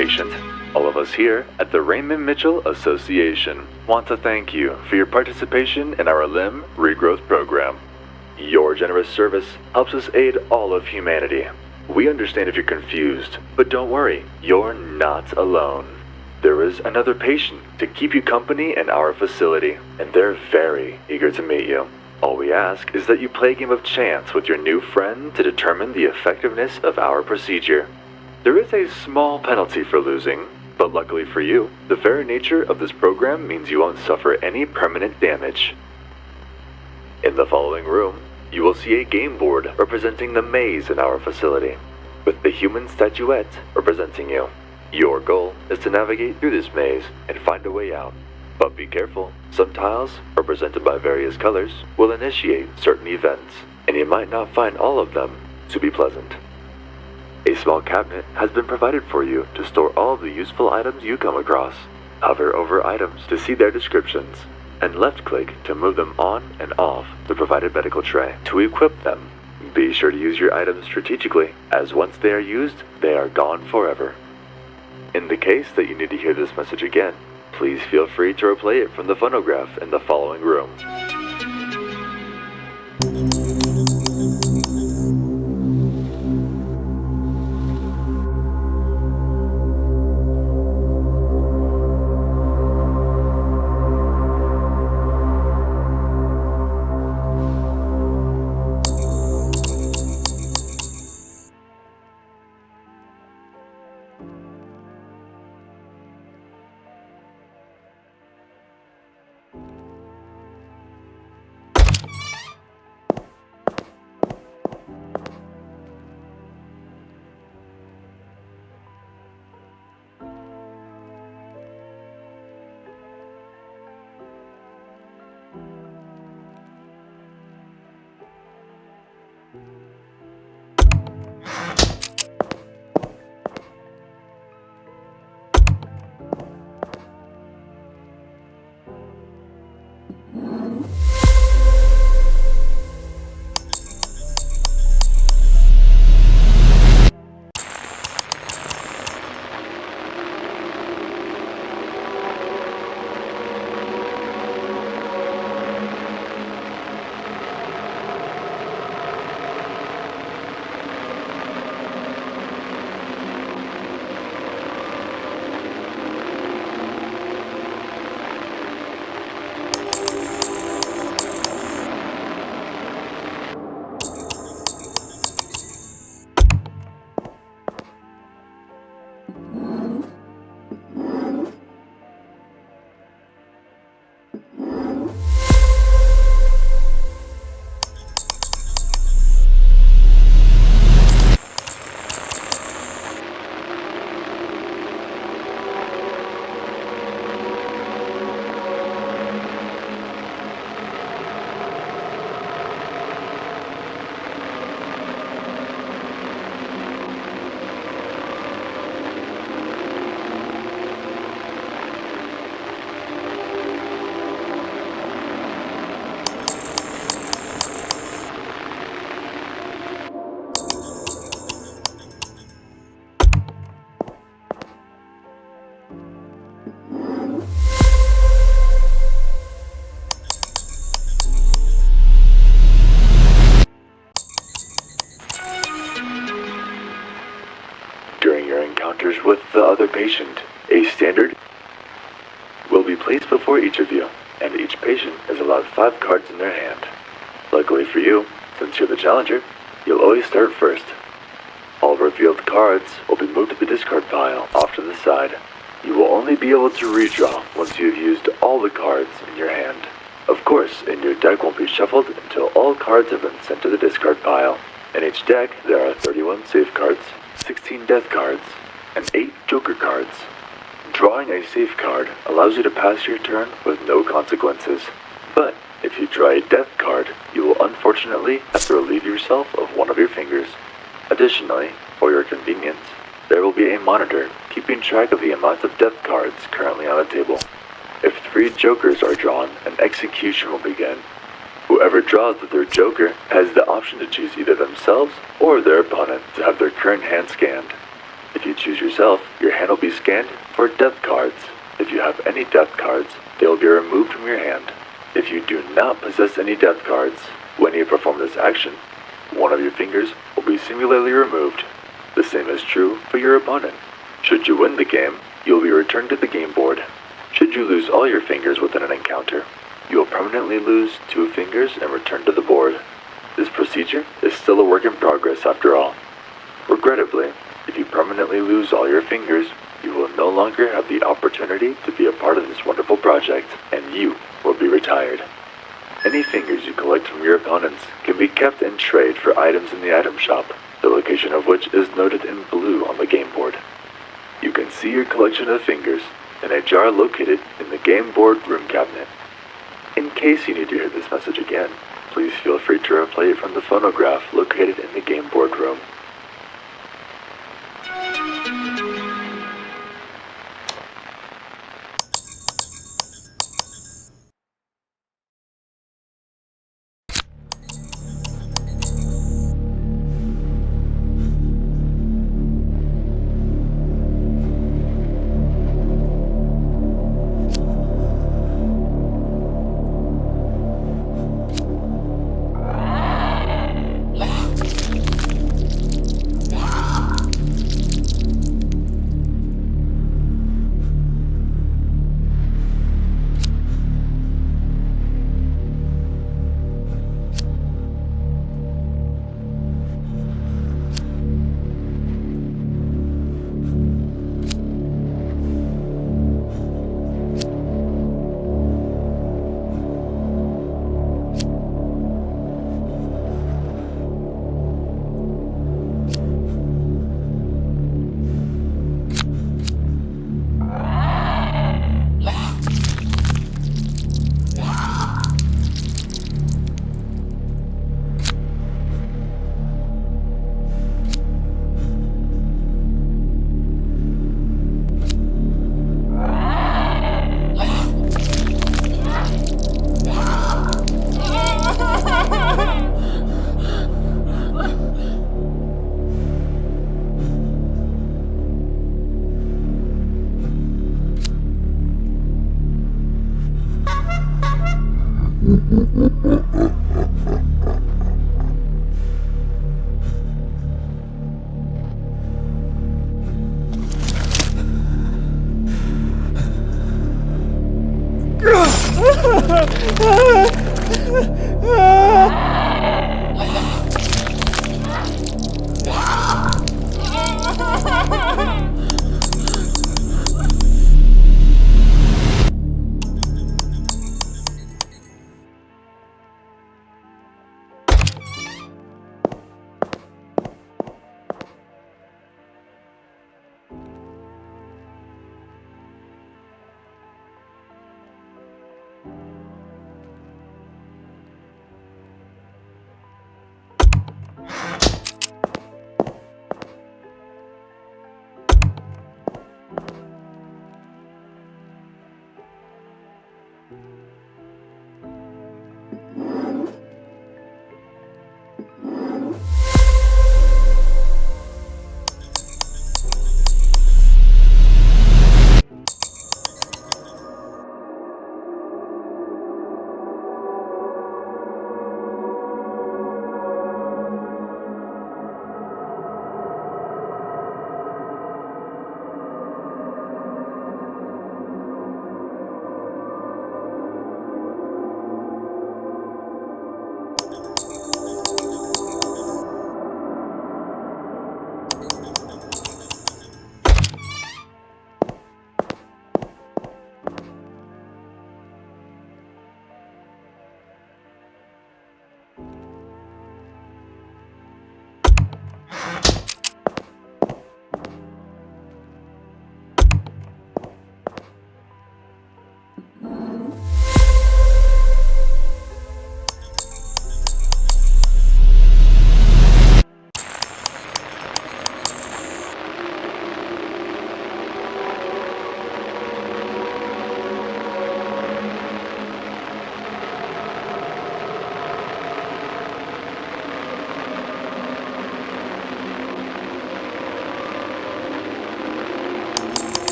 patient. All of us here at the Raymond Mitchell Association want to thank you for your participation in our limb regrowth program. Your generous service helps us aid all of humanity. We understand if you're confused, but don't worry, you're not alone. There is another patient to keep you company in our facility, and they're very eager to meet you. All we ask is that you play a game of chance with your new friend to determine the effectiveness of our procedure. There is a small penalty for losing, but luckily for you, the very nature of this program means you won't suffer any permanent damage. In the following room, you will see a game board representing the maze in our facility, with the human statuette representing you. Your goal is to navigate through this maze and find a way out. But be careful, some tiles, represented by various colors, will initiate certain events, and you might not find all of them to be pleasant. A small cabinet has been provided for you to store all of the useful items you come across. Hover over items to see their descriptions, and left-click to move them on and off the provided medical tray to equip them. Be sure to use your items strategically, as once they are used, they are gone forever. In the case that you need to hear this message again, please feel free to replay it from the phonograph in the following room. With the other patient, a standard will be placed before each of you, and each patient is allowed 5 cards in their hand. Luckily for you, since you're the challenger, you'll always start first. All revealed cards will be moved to the discard pile off to the side. You will only be able to redraw once you've used all the cards in your hand. Of course, and your deck won't be shuffled until all cards have been sent to the discard pile. In each deck, there are 31 safe cards, 16 death cards, and 8 joker cards. Drawing a safe card allows you to pass your turn with no consequences. But if you draw a death card, you will unfortunately have to relieve yourself of one of your fingers. Additionally, for your convenience, there will be a monitor keeping track of the amount of death cards currently on the table. If 3 jokers are drawn, an execution will begin. Whoever draws the 3rd joker has the option to choose either themselves or their opponent to have their current hand scanned. If you choose yourself, your hand will be scanned for death cards. If you have any death cards, they will be removed from your hand. If you do not possess any death cards, when you perform this action, one of your fingers will be singularly removed. The same is true for your opponent. Should you win the game, you will be returned to the game board. Should you lose all your fingers within an encounter, you will permanently lose 2 fingers and return to the board. This procedure is still a work in progress after all. Regrettably, if you permanently lose all your fingers, you will no longer have the opportunity to be a part of this wonderful project, and you will be retired. Any fingers you collect from your opponents can be kept and traded for items in the item shop, the location of which is noted in blue on the game board. You can see your collection of fingers in a jar located in the game board room cabinet. In case you need to hear this message again, please feel free to replay it from the phonograph located in the game board room.